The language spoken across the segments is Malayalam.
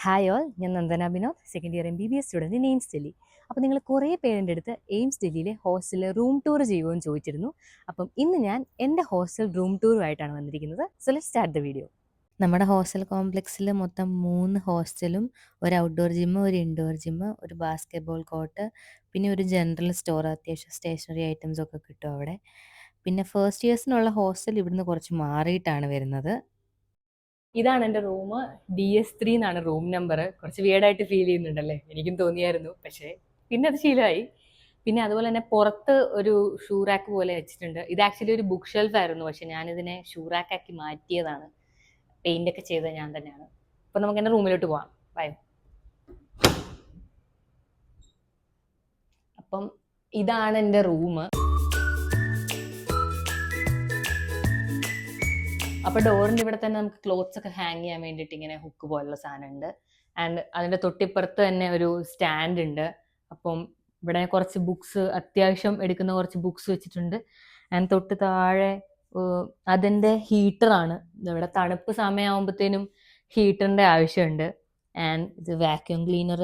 ഹായ് ഓൾ, ഞാൻ Nandana Binod, second year MBBS student in AIIMS Delhi. അപ്പോൾ നിങ്ങൾ കുറേ പേരുടെ അടുത്ത് എയിംസ് ഡൽഹിയിലെ ഹോസ്റ്റലിൽ റൂം ടൂർ ചെയ്യുമോ എന്ന് ചോദിച്ചിരുന്നു. അപ്പം ഇന്ന് ഞാൻ എൻ്റെ ഹോസ്റ്റൽ റൂം ടൂറുമായിട്ടാണ് വന്നിരിക്കുന്നത്. So let's start the video. നമ്മുടെ ഹോസ്റ്റൽ കോംപ്ലക്സിൽ മൊത്തം 3 ഹോസ്റ്റലും, ഒരു ഔട്ട്ഡോർ ജിമ്മ്, ഒരു ഇൻഡോർ ജിമ്മ്, ഒരു ബാസ്കറ്റ്ബോൾ കോർട്ട്, പിന്നെ ഒരു ജനറൽ സ്റ്റോർ, അത്യാവശ്യം സ്റ്റേഷനറി ഐറ്റംസ് ഒക്കെ കിട്ടും അവിടെ. പിന്നെ ഫസ്റ്റ് ഇയേഴ്സിനുള്ള ഹോസ്റ്റൽ ഇവിടുന്ന് കുറച്ച് മാറിയിട്ടാണ് വരുന്നത്. ഇതാണ് എൻ്റെ റൂം. DS3 എന്നാണ് റൂം നമ്പർ. കുറച്ച് വിയേർഡായിട്ട് ഫീൽ ചെയ്യുന്നുണ്ടല്ലേ? എനിക്കും തോന്നിയായിരുന്നു, പക്ഷേ പിന്നെ അത് ശീലമായി. പിന്നെ അതുപോലെ തന്നെ പുറത്ത് ഒരു ഷൂ റാക്ക് പോലെ വെച്ചിട്ടുണ്ട്. ഇത് ആക്ച്വലി ഒരു ബുക്ക് ഷെൽഫ് ആയിരുന്നു, പക്ഷെ ഞാനിതിനെ ഷൂ റാക്ക് ആക്കി മാറ്റിയതാണ്. പെയിന്റ് ഒക്കെ ചെയ്തത് ഞാൻ തന്നെയാണ്. അപ്പൊ നമുക്ക് എൻ്റെ റൂമിലോട്ട് പോവാം. ബൈ. അപ്പം ഇതാണ് എൻ്റെ റൂം. അപ്പൊ ഡോറിന്റെ ഇവിടെ തന്നെ നമുക്ക് ക്ലോത്ത്സ് ഒക്കെ ഹാങ് ചെയ്യാൻ വേണ്ടിയിട്ട് ഇങ്ങനെ ഹുക്ക് പോലുള്ള സാധനം ഉണ്ട്. ആൻഡ് അതിന്റെ തൊട്ടിപ്പുറത്ത് തന്നെ ഒരു സ്റ്റാൻഡ് ഉണ്ട്. അപ്പം ഇവിടെ കുറച്ച് ബുക്സ്, അത്യാവശ്യം എടുക്കുന്ന കുറച്ച് ബുക്സ് വെച്ചിട്ടുണ്ട്. ആൻഡ് തൊട്ട് താഴെ അതിന്റെ ഹീറ്ററാണ്. ഇവിടെ തണുപ്പ് സമയമാകുമ്പോഴത്തേനും ഹീറ്ററിന്റെ ആവശ്യമുണ്ട്. ആൻഡ് ഇത് വാക്യൂം ക്ലീനർ.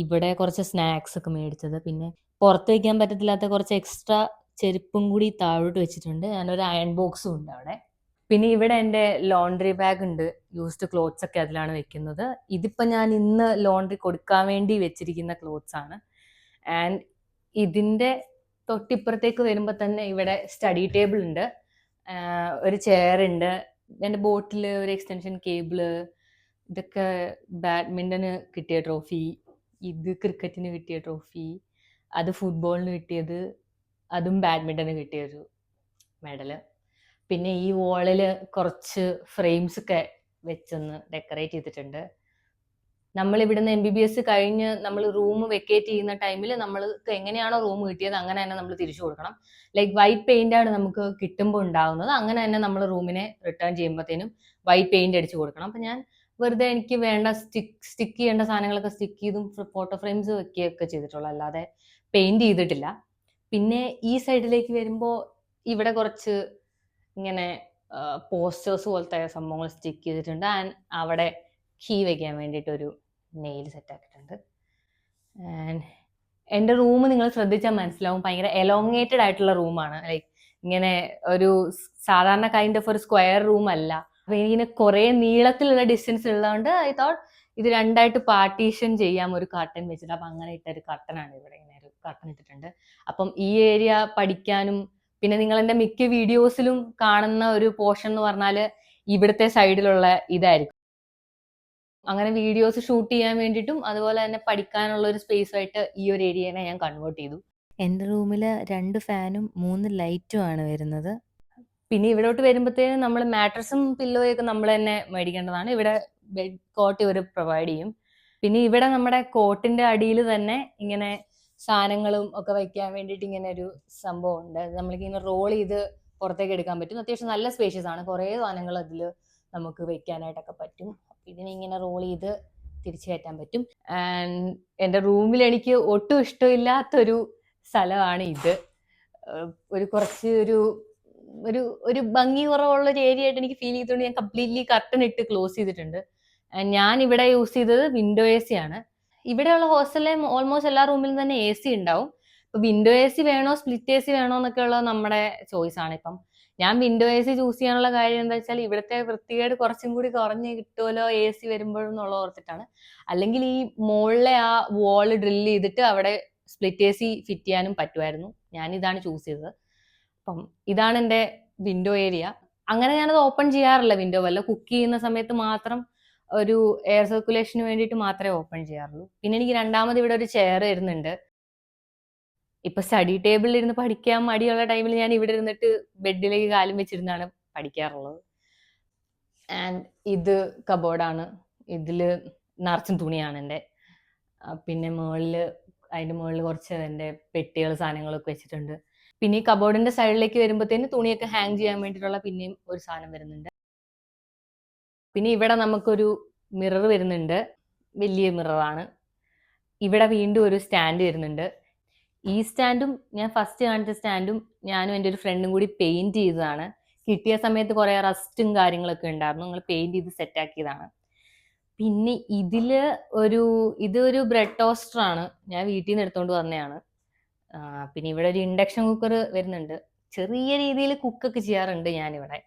ഇവിടെ കുറച്ച് സ്നാക്സ് ഒക്കെ മേടിച്ചത്. പിന്നെ പുറത്ത് വയ്ക്കാൻ പറ്റത്തില്ലാത്ത കുറച്ച് എക്സ്ട്രാ ചെരുപ്പും കൂടി താഴോട്ട് വെച്ചിട്ടുണ്ട്. ആൻഡ് ഒരു അയൺ ബോക്സും ഉണ്ട് അവിടെ. പിന്നെ ഇവിടെ എൻ്റെ ലോണ്ടറി ബാഗ് ഉണ്ട്. യൂസ്ഡ് ക്ലോത്ത്സ് ഒക്കെ അതിലാണ് വെക്കുന്നത്. ഇതിപ്പോൾ ഞാൻ ഇന്ന് ലോണ്ടറി കൊടുക്കാൻ വേണ്ടി വെച്ചിരിക്കുന്ന ക്ലോത്ത്സ് ആണ്. ആൻഡ് ഇതിൻ്റെ തൊട്ടിപ്പുറത്തേക്ക് വരുമ്പോൾ തന്നെ ഇവിടെ സ്റ്റഡി ടേബിൾ ഉണ്ട്, ഒരു ചെയർ ഉണ്ട്, എൻ്റെ ബോട്ടിൽ ഒരു എക്സ്റ്റൻഷൻ കേബിള്, ഇതൊക്കെ ബാഡ്മിൻ്റന് കിട്ടിയ ട്രോഫി, ഇത് ക്രിക്കറ്റിന് കിട്ടിയ ട്രോഫി, അത് ഫുട്ബോളിന് കിട്ടിയത്, അതും ബാഡ്മിൻ്റന് കിട്ടിയൊരു മെഡല്. പിന്നെ ഈ വാളിൽ കുറച്ച് ഫ്രെയിംസ് ഒക്കെ വെച്ചൊന്ന് ഡെക്കറേറ്റ് ചെയ്തിട്ടുണ്ട്. നമ്മൾ ഇവിടുന്ന് MBBS കഴിഞ്ഞ് നമ്മൾ റൂം വെക്കേറ്റ് ചെയ്യുന്ന ടൈമിൽ നമ്മൾക്ക് എങ്ങനെയാണോ റൂം കിട്ടിയത് അങ്ങനെ തന്നെ നമ്മൾ തിരിച്ചു കൊടുക്കണം. ലൈക്ക് വൈറ്റ് പെയിന്റ് ആണ് നമുക്ക് കിട്ടുമ്പോൾ ഉണ്ടാവുന്നത്. അങ്ങനെ തന്നെ നമ്മൾ റൂമിനെ റിട്ടേൺ ചെയ്യുമ്പോഴത്തേനും വൈറ്റ് പെയിന്റ് അടിച്ച് കൊടുക്കണം. അപ്പം ഞാൻ വെറുതെ എനിക്ക് വേണ്ട സ്റ്റിക്ക് ചെയ്യേണ്ട സാധനങ്ങളൊക്കെ സ്റ്റിക്ക് ചെയ്തും ഫോട്ടോ ഫ്രെയിംസ് വെക്കുകയൊക്കെ ചെയ്തിട്ടുള്ളൂ, അല്ലാതെ പെയിന്റ് ചെയ്തിട്ടില്ല. പിന്നെ ഈ സൈഡിലേക്ക് വരുമ്പോൾ ഇവിടെ കുറച്ച് ഇങ്ങനെ പോസ്റ്റേഴ്സ് പോലത്തെ സംഭവങ്ങൾ സ്റ്റിക്ക് ചെയ്തിട്ടുണ്ട്. ആൻഡ് അവിടെ കീ വെക്കാൻ വേണ്ടിയിട്ടൊരു നെയിൽ സെറ്റ് ആക്കിയിട്ടുണ്ട്. ആൻഡ് എൻ്റെ റൂം നിങ്ങൾ ശ്രദ്ധിച്ചാൽ മനസ്സിലാവും, ഭയങ്കര എലോങ്ങേറ്റഡ് ആയിട്ടുള്ള റൂമാണ്. ലൈക്ക് ഇങ്ങനെ ഒരു സാധാരണ കൈൻഡ് ഓഫ് ഒരു സ്ക്വയർ റൂം അല്ല. അപ്പൊ എനിക്കിങ്ങനെ കുറെ നീളത്തിലുള്ള ഡിസ്റ്റൻസ് ഉള്ളതുകൊണ്ട് ഐ തോട്ട് ഇത് രണ്ടായിട്ട് പാർട്ടീഷൻ ചെയ്യാം ഒരു കർട്ടൻ വെച്ചിട്ട്. അപ്പൊ അങ്ങനെ ഇട്ടൊരു കർട്ടനാണ് ഇവിടെ, ഇങ്ങനെ ഒരു കർട്ടൻ ഇട്ടിട്ടുണ്ട്. അപ്പം ഈ ഏരിയ പഠിക്കാനും, പിന്നെ നിങ്ങൾ എൻ്റെ മിക്ക വീഡിയോസിലും കാണുന്ന ഒരു പോർഷൻ എന്ന് പറഞ്ഞാൽ ഇവിടുത്തെ സൈഡിലുള്ള ഇതായിരിക്കും. അങ്ങനെ വീഡിയോസ് ഷൂട്ട് ചെയ്യാൻ വേണ്ടിയിട്ടും അതുപോലെ തന്നെ പഠിക്കാനുള്ള ഒരു സ്പേസ് ആയിട്ട് ഈ ഒരു ഏരിയനെ ഞാൻ കൺവേർട്ട് ചെയ്തു. എൻ്റെ റൂമിൽ 2 ഫാനും 3 ലൈറ്റും ആണ് വരുന്നത്. പിന്നെ ഇവിടോട്ട് വരുമ്പോഴത്തേനും നമ്മൾ മാട്രസും പില്ലോയൊക്കെ നമ്മൾ തന്നെ മേടിക്കേണ്ടതാണ്. ഇവിടെ ബെഡ് കോട്ട് ഇവർ പ്രൊവൈഡ് ചെയ്യും. പിന്നെ ഇവിടെ നമ്മുടെ കോട്ടിന്റെ അടിയിൽ തന്നെ ഇങ്ങനെ സാധനങ്ങളും ഒക്കെ വയ്ക്കാൻ വേണ്ടിയിട്ട് ഇങ്ങനെ ഒരു സംഭവം ഉണ്ട്. നമ്മളിങ്ങനെ റോൾ ചെയ്ത് പുറത്തേക്ക് എടുക്കാൻ പറ്റും. അത്യാവശ്യം നല്ല സ്പേഷ്യസ് ആണ്. കുറേ സാധനങ്ങൾ അതിൽ നമുക്ക് വെക്കാനായിട്ടൊക്കെ പറ്റും. ഇതിനെ ഇങ്ങനെ റോൾ ചെയ്ത് തിരിച്ചു കയറ്റാൻ പറ്റും. ആൻഡ് എൻ്റെ റൂമിൽ എനിക്ക് ഒട്ടും ഇഷ്ടമില്ലാത്തൊരു സ്ഥലമാണ് ഇത്. ഒരു കുറച്ച് ഒരു ഒരു ഒരു ഭംഗി കുറവുള്ള ഒരു ഏരിയ ആയിട്ട് എനിക്ക് ഫീൽ ചെയ്തുകൊണ്ട് ഞാൻ കംപ്ലീറ്റ്ലി കർട്ടൻ ഇട്ട് ക്ലോസ് ചെയ്തിട്ടുണ്ട്. ഞാൻ ഇവിടെ യൂസ് ചെയ്തത് വിൻഡോ AC ആണ്. ഇവിടെയുള്ള ഹോസ്റ്റലിലെ ഓൾമോസ്റ്റ് എല്ലാ റൂമിലും തന്നെ AC ഉണ്ടാവും. ഇപ്പൊ വിൻഡോ AC വേണോ സ്പ്ലിറ്റ് AC വേണോ എന്നൊക്കെ ഉള്ളത് നമ്മുടെ ചോയ്സ് ആണ്. ഇപ്പം ഞാൻ വിൻഡോ AC ചൂസ് ചെയ്യാനുള്ള കാര്യം എന്താ വെച്ചാൽ ഇവിടുത്തെ വൃത്തികേട് കുറച്ചും കൂടി കുറഞ്ഞ് കിട്ടുമല്ലോ AC വരുമ്പോഴും എന്നുള്ള ഓർത്തിട്ടാണ്. അല്ലെങ്കിൽ ഈ മുകളിലെ ആ വാള് ഡ്രിൽ ചെയ്തിട്ട് അവിടെ സ്പ്ലിറ്റ് AC ഫിറ്റ് ചെയ്യാനും പറ്റുമായിരുന്നു. ഞാൻ ഇതാണ് ചൂസ് ചെയ്തത്. അപ്പം ഇതാണ് എൻ്റെ വിൻഡോ ഏരിയ. അങ്ങനെ ഞാനത് ഓപ്പൺ ചെയ്യാറില്ല വിൻഡോ, വല്ല കുക്ക് ചെയ്യുന്ന സമയത്ത് മാത്രം ഒരു എയർ സർക്കുലേഷന് വേണ്ടിയിട്ട് മാത്രമേ ഓപ്പൺ ചെയ്യാറുള്ളൂ. പിന്നെ എനിക്ക് രണ്ടാമത് ഇവിടെ ഒരു ചെയർ വരുന്നുണ്ട്. ഇപ്പൊ സ്റ്റഡി ടേബിളിൽ ഇരുന്ന് പഠിക്കാൻ മടിയുള്ള ടൈമിൽ ഞാൻ ഇവിടെ ഇരുന്നിട്ട് ബെഡിലേക്ക് കാലും വെച്ചിരുന്നാണ് പഠിക്കാറുള്ളത്. ആൻഡ് ഇത് കബോർഡാണ്. ഇതില് നിറച്ചും തുണിയാണ് എൻ്റെ. പിന്നെ അതിന്റെ മുകളിൽ കുറച്ച് എൻ്റെ പെട്ടികൾ സാധനങ്ങളൊക്കെ വെച്ചിട്ടുണ്ട്. പിന്നെ ഈ കബോർഡിന്റെ സൈഡിലേക്ക് വരുമ്പോഴത്തേന് തുണിയൊക്കെ ഹാങ് ചെയ്യാൻ വേണ്ടിയിട്ടുള്ള പിന്നെയും ഒരു സാധനം വരുന്നുണ്ട്. പിന്നെ ഇവിടെ നമുക്കൊരു മിറർ വരുന്നുണ്ട്, വലിയ മിററാണ്. ഇവിടെ വീണ്ടും ഒരു സ്റ്റാൻഡ് വരുന്നുണ്ട്. ഈ സ്റ്റാൻഡും ഞാൻ ഫസ്റ്റ് കാണിച്ച സ്റ്റാൻഡും ഞാനും എൻ്റെ ഒരു ഫ്രണ്ടും കൂടി പെയിന്റ് ചെയ്തതാണ്. കിട്ടിയ സമയത്ത് കുറെ റസ്റ്റും കാര്യങ്ങളൊക്കെ ഉണ്ടായിരുന്നു. ഞങ്ങൾ പെയിന്റ് ചെയ്ത് സെറ്റാക്കിയതാണ്. പിന്നെ ഇതൊരു ബ്രെഡ് ടോസ്റ്റർ ആണ്. ഞാൻ വീട്ടിൽ നിന്ന് എടുത്തോണ്ട് വന്നതാണ്. പിന്നെ ഇവിടെ ഒരു ഇൻഡക്ഷൻ കുക്കർ വരുന്നുണ്ട്. ചെറിയ രീതിയിൽ കുക്കൊക്കെ ചെയ്യാറുണ്ട് ഞാനിവിടെ.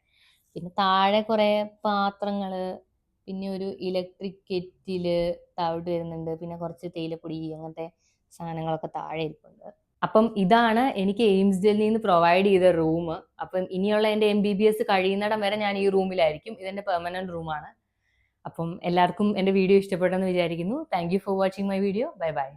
പിന്നെ താഴെ കുറെ പാത്രങ്ങള്, പിന്നെ ഒരു ഇലക്ട്രിക് കെറ്റില് താഴോട്ട് വരുന്നുണ്ട്. പിന്നെ കുറച്ച് തേയിലപ്പൊടി അങ്ങനത്തെ സാധനങ്ങളൊക്കെ താഴെ ഇരിപ്പുണ്ട്. അപ്പം ഇതാണ് എനിക്ക് എയിംസ്ഡെല്ലിൽ നിന്ന് പ്രൊവൈഡ് ചെയ്ത റൂം. അപ്പം ഇനിയുള്ള എൻ്റെ MBBS കഴിയുന്നിടം വരെ ഞാൻ ഈ റൂമിലായിരിക്കും. ഇതെന്റെ പെർമനന്റ് റൂമാണ്. അപ്പം എല്ലാവർക്കും എൻ്റെ വീഡിയോ ഇഷ്ടപ്പെട്ടെന്ന് വിചാരിക്കുന്നു. Thank you for watching my video. Bye bye.